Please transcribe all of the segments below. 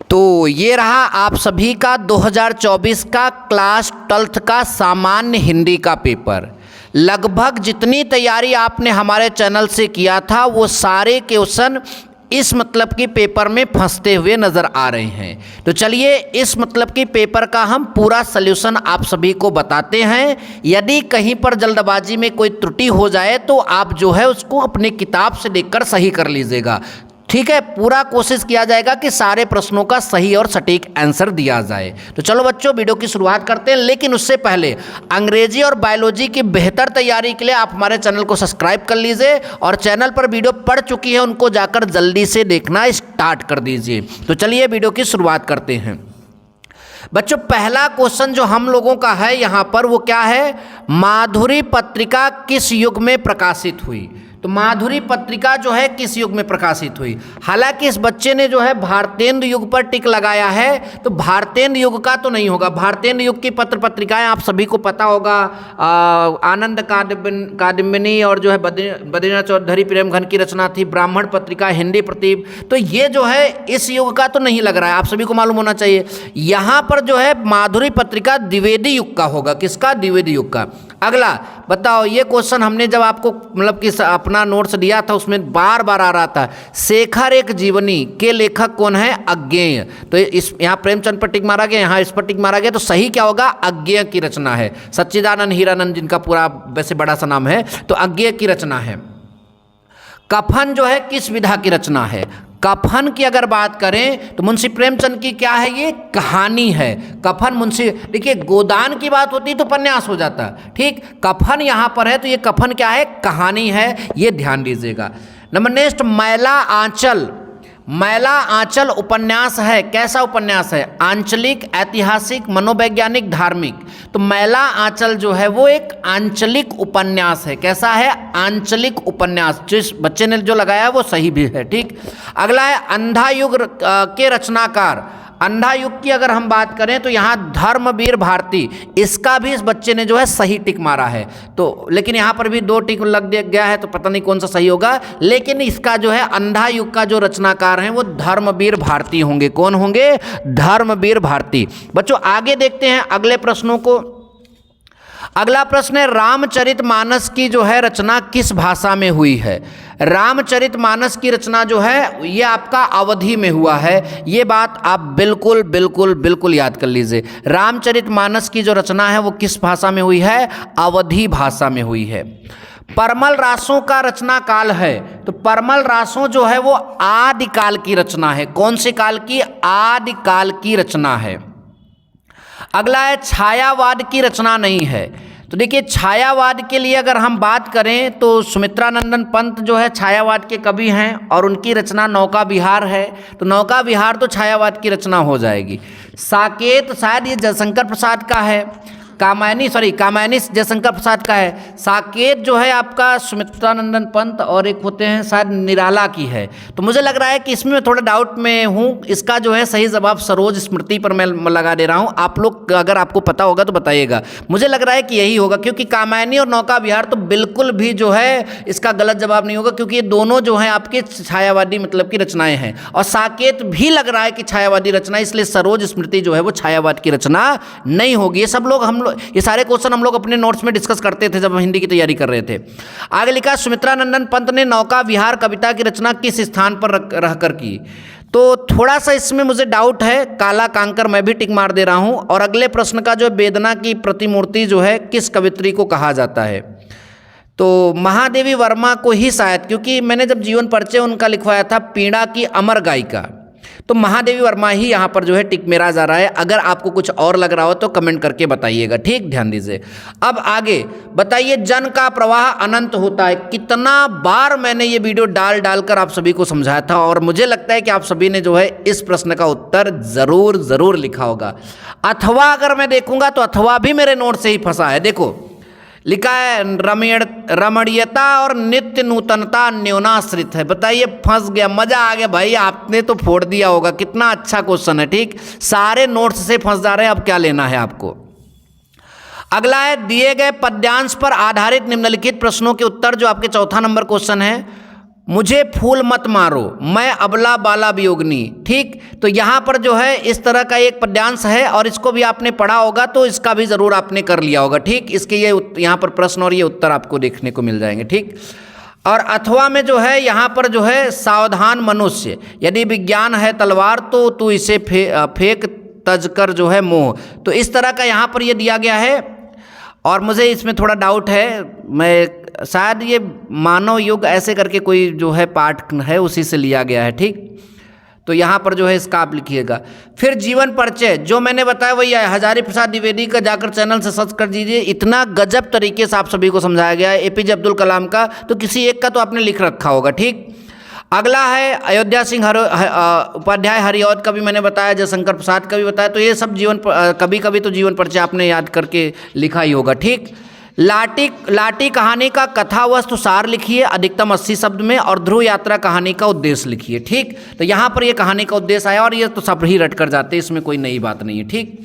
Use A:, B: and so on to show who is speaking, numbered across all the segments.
A: तो ये रहा आप सभी का 2024 का क्लास 12th का सामान्य हिंदी का पेपर। लगभग जितनी तैयारी आपने हमारे चैनल से किया था वो सारे क्वेश्चन इस मतलब की पेपर में फंसते हुए नज़र आ रहे हैं। तो चलिए इस मतलब की पेपर का हम पूरा सल्यूशन आप सभी को बताते हैं। यदि कहीं पर जल्दबाजी में कोई त्रुटि हो जाए तो आप जो है उसको अपने किताब से देखकर सही कर लीजिएगा, ठीक है। पूरा कोशिश किया जाएगा कि सारे प्रश्नों का सही और सटीक आंसर दिया जाए। तो चलो बच्चों वीडियो की शुरुआत करते हैं, लेकिन उससे पहले अंग्रेजी और बायोलॉजी की बेहतर तैयारी के लिए आप हमारे चैनल को सब्सक्राइब कर लीजिए और चैनल पर वीडियो पड़ चुकी है उनको जाकर जल्दी से देखना स्टार्ट कर दीजिए। तो चलिए वीडियो की शुरुआत करते हैं। बच्चों पहला क्वेश्चन जो हम लोगों का है यहाँ पर वो क्या है, माधुरी पत्रिका किस युग में प्रकाशित हुई। तो माधुरी पत्रिका जो है किस युग में प्रकाशित हुई। हालांकि इस बच्चे ने जो है भारतेंदु युग पर टिक लगाया है, तो भारतेंदु युग का तो नहीं होगा। भारतेंदु युग की पत्र पत्रिकाएं आप सभी को पता होगा, आनंद कादम्बिनी और जो है बद्रीनाथ चौधरी प्रेमघन की रचना थी, ब्राह्मण पत्रिका, हिंदी प्रतीप। तो ये जो है इस युग का तो नहीं लग रहा है, आप सभी को मालूम होना चाहिए। यहाँ पर जो है माधुरी पत्रिका द्विवेदी युग का होगा। किसका? द्विवेदी युग का। अगला बताओ, ये क्वेश्चन हमने जब आपको मतलब कि अपना नोट्स दिया था उसमें बार बार आ रहा था, शेखर एक जीवनी के लेखक कौन है? अज्ञेय। तो इस यहाँ प्रेमचंद पर टिक मारा गया, यहाँ इस पर टिक मारा गया, तो सही क्या होगा? अज्ञेय की रचना है। सच्चिदानंद हीरानंद जिनका पूरा वैसे बड़ा सा नाम है, तो अज्ञेय की रचना है। कफन जो है किस विधा की रचना है? कफन की अगर बात करें तो मुंशी प्रेमचंद की क्या है? ये कहानी है। कफन मुंशी, देखिए गोदान की बात होती तो उपन्यास हो जाता, ठीक। कफन यहाँ पर है तो ये कफन क्या है? कहानी है, ये ध्यान दीजिएगा। नंबर नेक्स्ट, मैला आंचल। मैला आंचल उपन्यास है। कैसा उपन्यास है? आंचलिक, ऐतिहासिक, मनोवैज्ञानिक, धार्मिक। तो मैला आंचल जो है वो एक आंचलिक उपन्यास है। कैसा है? आंचलिक उपन्यास। जिस बच्चे ने जो लगाया है वो सही भी है, ठीक। अगला है अंधा युग के रचनाकार। अंधा युग की अगर हम बात करें तो यहाँ धर्मवीर भारती, इसका भी इस बच्चे ने जो है सही टिक मारा है। तो लेकिन यहाँ पर भी 2 टिक लग गया है, तो पता नहीं कौन सा सही होगा। लेकिन इसका जो है अंधा युग का जो रचनाकार हैं वो धर्मवीर भारती होंगे। कौन होंगे? धर्मवीर भारती। बच्चों आगे देखते हैं अगले प्रश्नों को। अगला प्रश्न है, रामचरितमानस की जो है रचना किस भाषा में हुई है? रामचरितमानस की रचना जो है ये आपका अवधी में हुआ है। ये बात आप बिल्कुल बिल्कुल बिल्कुल याद कर लीजिए। रामचरितमानस की जो रचना है वो किस भाषा में हुई है? अवधी भाषा में हुई है। परमल रासों का रचना काल है। तो परमल रासों जो है वो आदिकाल की रचना है। कौन से काल की? आदिकाल की रचना है। अगला है छायावाद की रचना नहीं है। तो देखिए छायावाद के लिए अगर हम बात करें तो सुमित्रानंदन पंत जो है छायावाद के कवि हैं और उनकी रचना नौका विहार है। तो नौका विहार तो छायावाद की रचना हो जाएगी। साकेत शायद ये जयशंकर प्रसाद का है। कामायनी जयशंकर प्रसाद का है। साकेत जो है आपका सुमित्रानंदन पंत और एक होते हैं शायद निराला की है। तो मुझे लग रहा है कि इसमें मैं थोड़ा डाउट में हूँ। इसका जो है सही जवाब सरोज स्मृति पर मैं लगा दे रहा हूँ। आप लोग अगर आपको पता होगा तो बताइएगा। मुझे लग रहा है कि यही होगा, क्योंकि कामायनी और नौका विहार तो बिल्कुल भी जो है इसका गलत जवाब नहीं होगा, क्योंकि ये दोनों जो हैं आपके छायावादी मतलब की रचनाएं हैं। और साकेत भी लग रहा है कि छायावादी रचना, इसलिए सरोज स्मृति जो है वो छायावाद की रचना नहीं होगी। ये सब लोग ये सारे क्वेश्चन हम लोग अपने नोट्स में डिस्कस करते थे जब हम हिंदी की तैयारी कर रहे थे। आगे लिखा, सुमित्रानंदन पंत ने नौका विहार कविता की रचना किस स्थान पर रहकर की? तो थोड़ा सा इसमें मुझे डाउट है। काला कांकर मैं भी टिक मार दे रहा हूं। और अगले प्रश्न का जो वेदना की प्रतिमूर्ति जो है किस कवित्री को कहा जाता है? तो महादेवी वर्मा को ही शायद, क्योंकि मैंने जब जीवन परिचय उनका लिखवाया था पीड़ा की अमर गायिका, तो महादेवी वर्मा ही यहाँ पर जो है टिक मेरा जा रहा है। अगर आपको कुछ और लग रहा हो तो कमेंट करके बताइएगा, ठीक। ध्यान दीजिए। अब आगे बताइए, जन का प्रवाह अनंत होता है। कितना बार मैंने ये वीडियो डाल कर आप सभी को समझाया था और मुझे लगता है कि आप सभी ने जो है इस प्रश्न का उत्तर जरूर लिखा होगा। अथवा अगर मैं देखूंगा तो अथवा भी मेरे नोट से ही फंसा है। देखो लिखा है रमणीयता और नित्य नूतनता न्यूनाश्रित है। बताइए फंस गया, मजा आ गया भाई, आपने तो फोड़ दिया होगा। कितना अच्छा क्वेश्चन है, ठीक। सारे नोट्स से फंस जा रहे हैं, अब क्या लेना है आपको। अगला है, दिए गए पद्यांश पर आधारित निम्नलिखित प्रश्नों के उत्तर, जो आपके चौथा नंबर क्वेश्चन है। मुझे फूल मत मारो, मैं अबला बाला वियोगिनी। ठीक, तो यहाँ पर जो है इस तरह का एक पद्यांश है और इसको भी आपने पढ़ा होगा, तो इसका भी ज़रूर आपने कर लिया होगा। ठीक, इसके ये यहाँ पर प्रश्न और ये उत्तर आपको देखने को मिल जाएंगे। ठीक, और अथवा में जो है यहाँ पर जो है सावधान मनुष्य, यदि विज्ञान है तलवार तो तू इसे फेंक तजकर जो है मोह। तो इस तरह का यहाँ पर ये दिया गया है। और मुझे इसमें थोड़ा डाउट है, मैं शायद ये मानव युग ऐसे करके कोई जो है पाठ है उसी से लिया गया है। ठीक, तो यहाँ पर जो है इसका आप लिखिएगा। फिर जीवन परिचय जो मैंने बताया वही है, हजारी प्रसाद द्विवेदी का जाकर चैनल से सर्च कर दीजिए, इतना गजब तरीके से आप सभी को समझाया गया है एपीजे अब्दुल कलाम का, तो किसी एक का तो आपने लिख रखा होगा। ठीक, अगला है अयोध्या सिंह उपाध्याय हरिऔध का भी मैंने बताया, जयशंकर प्रसाद का भी बताया, तो ये सब कभी कभी तो जीवन परिचय आपने याद करके लिखा ही होगा। ठीक, लाटी कहानी का कथा वस्तु सार लिखिए अधिकतम 80 शब्द में, और ध्रुव यात्रा कहानी का उद्देश्य लिखिए। ठीक, तो यहाँ पर ये कहानी का उद्देश्य आया और ये तो सब ही रट कर जाते हैं, इसमें कोई नई बात नहीं है। ठीक,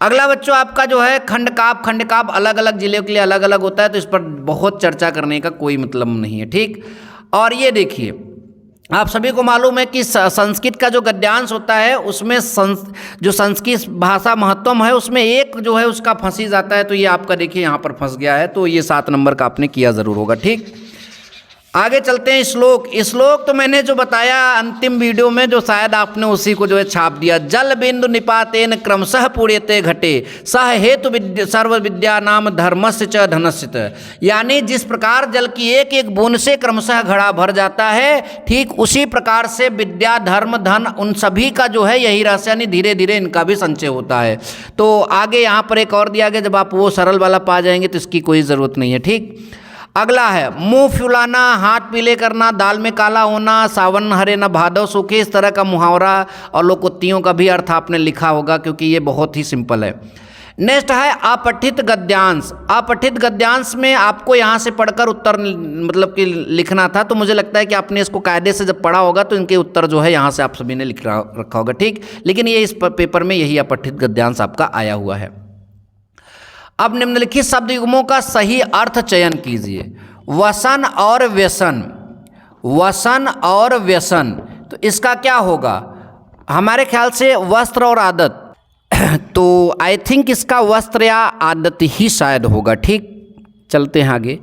A: अगला बच्चों आपका जो है खंडकाव्य अलग अलग जिले के लिए अलग अलग होता है, तो इस पर बहुत चर्चा करने का कोई मतलब नहीं है। ठीक, और ये देखिए आप सभी को मालूम है कि संस्कृत का जो गद्यांश होता है उसमें जो संस्कृत भाषा महत्वम है उसमें एक जो है उसका फंसी जाता है, तो ये आपका देखिए यहाँ पर फंस गया है, तो ये 7 नंबर का आपने किया ज़रूर होगा। ठीक, आगे चलते हैं। श्लोक तो मैंने जो बताया अंतिम वीडियो में, जो शायद आपने उसी को जो है छाप दिया। जल बिंदु निपातेन क्रमशः पूर्यते घटे सह हेतु सर्व विद्या नाम धर्मस्य च धनस्य, यानी जिस प्रकार जल की एक एक बूंद से क्रमशः घड़ा भर जाता है, ठीक उसी प्रकार से विद्या धर्म धन उन सभी का जो है यही रहस्य, यानी धीरे धीरे इनका भी संचय होता है। तो आगे यहाँ पर एक और दिया गया, जब आप वो सरल वाला पा जाएंगे तो इसकी कोई ज़रूरत नहीं है। ठीक, अगला है मुंह फुलाना, हाथ पीले करना, दाल में काला होना, सावन हरे न भादव सूखे, इस तरह का मुहावरा और लोकोक्तियों का भी अर्थ आपने लिखा होगा, क्योंकि ये बहुत ही सिंपल है। नेक्स्ट है अपठित गद्यांश। अपठित गद्यांश में आपको यहाँ से पढ़कर उत्तर मतलब कि लिखना था, तो मुझे लगता है कि आपने इसको कायदे से जब पढ़ा होगा तो इनके उत्तर जो है यहाँ से आप सभी ने लिख रखा होगा। ठीक, लेकिन ये इस पेपर में यही अपठित गद्यांश आपका आया हुआ है। अब निम्नलिखित शब्द युग्मों का सही अर्थ चयन कीजिए। वसन और व्यसन, वसन और व्यसन, तो इसका क्या होगा? हमारे ख्याल से वस्त्र और आदत, तो आई थिंक इसका वस्त्र या आदत ही शायद होगा। ठीक, चलते हैं आगे।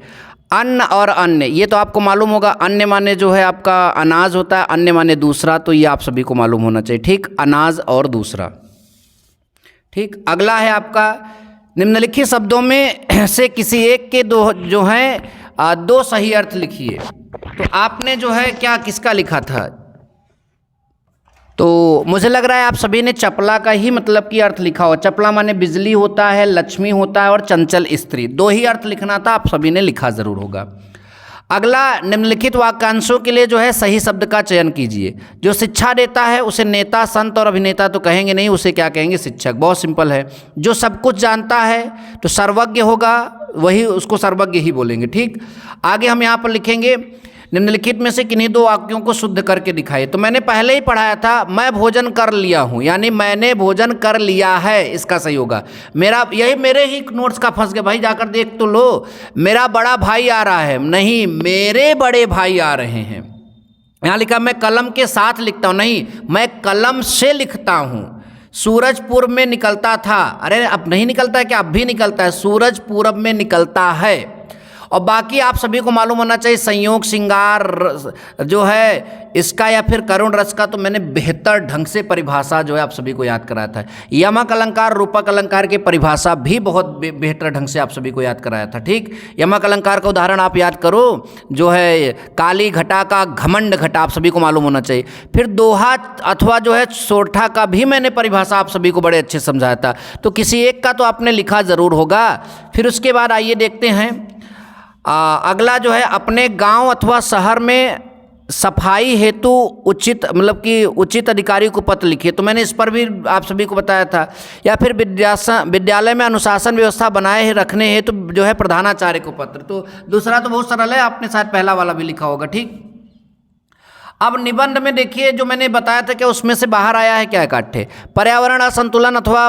A: अन्न और अन्य, ये तो आपको मालूम होगा, अन्य माने जो है आपका अनाज होता है, अन्य माने दूसरा, तो ये आप सभी को मालूम होना चाहिए। ठीक, अनाज और दूसरा। ठीक, अगला है आपका निम्नलिखित शब्दों में से किसी एक के दो जो हैं 2 सही अर्थ लिखिए। तो आपने जो है क्या किसका लिखा था? तो मुझे लग रहा है आप सभी ने चपला का ही मतलब की अर्थ लिखा हो। चपला माने बिजली होता है, लक्ष्मी होता है और चंचल स्त्री, 2 ही अर्थ लिखना था, आप सभी ने लिखा ज़रूर होगा। अगला, निम्नलिखित वाक्यांशों के लिए जो है सही शब्द का चयन कीजिए। जो शिक्षा देता है उसे नेता, संत और अभिनेता तो कहेंगे नहीं, उसे क्या कहेंगे? शिक्षक। बहुत सिंपल है। जो सब कुछ जानता है तो सर्वज्ञ होगा, वही उसको सर्वज्ञ ही बोलेंगे। ठीक, आगे हम यहाँ पर लिखेंगे निम्नलिखित में से किन्हीं 2 वाक्यों को शुद्ध करके दिखाइए। तो मैंने पहले ही पढ़ाया था, मैं भोजन कर लिया हूँ, यानी मैंने भोजन कर लिया है, इसका सही होगा। मेरे ही नोट्स का फंस गया भाई, जाकर देख तो लो। मेरा बड़ा भाई आ रहा है, नहीं मेरे बड़े भाई आ रहे हैं। यहाँ लिखा मैं कलम के साथ लिखता हूँ, नहीं मैं कलम से लिखता हूँ। सूरज पूर्व में निकलता था, अरे अब नहीं निकलता है क्या? अब भी निकलता है, सूरज पूरब में निकलता है। और बाकी आप सभी को मालूम होना चाहिए संयोग श्रृंगार जो है इसका या फिर करुण रस का, तो मैंने बेहतर ढंग से परिभाषा जो है आप सभी को याद कराया था। यमक अलंकार रूपक अलंकार की परिभाषा भी बहुत बेहतर ढंग से आप सभी को याद कराया था। ठीक, यमक अलंकार का उदाहरण आप याद करो, जो है काली घटा का घमंड घटा, आप सभी को मालूम होना चाहिए। फिर दोहा अथवा जो है सोरठा का भी मैंने परिभाषा आप सभी को बड़े अच्छे समझाया था, तो किसी एक का तो आपने लिखा ज़रूर होगा। फिर उसके बाद आइए देखते हैं अगला जो है अपने गांव अथवा शहर में सफाई हेतु उचित मतलब कि उचित अधिकारी को पत्र लिखिए। तो मैंने इस पर भी आप सभी को बताया था। या फिर विद्यालय में अनुशासन व्यवस्था बनाए रखने हेतु जो है प्रधानाचार्य को पत्र। तो दूसरा तो बहुत सरल है, आपने शायद पहला वाला भी लिखा होगा। ठीक, अब निबंध में देखिए जो मैंने बताया था कि उसमें से बाहर आया है क्या इकट्ठे, पर्यावरण असंतुलन अथवा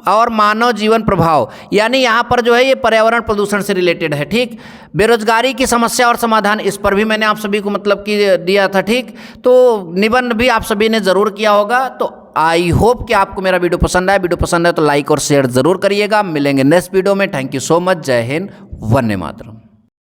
A: और मानव जीवन प्रभाव, यानी यहाँ पर जो है ये पर्यावरण प्रदूषण से रिलेटेड है। ठीक, बेरोजगारी की समस्या और समाधान, इस पर भी मैंने आप सभी को मतलब कि दिया था। ठीक, तो निबंध भी आप सभी ने ज़रूर किया होगा। तो आई होप कि आपको मेरा वीडियो पसंद आया। वीडियो पसंद है तो लाइक और शेयर ज़रूर करिएगा। मिलेंगे नेक्स्ट वीडियो में। Thank you so much. जय हिंद, वंदे मातरम।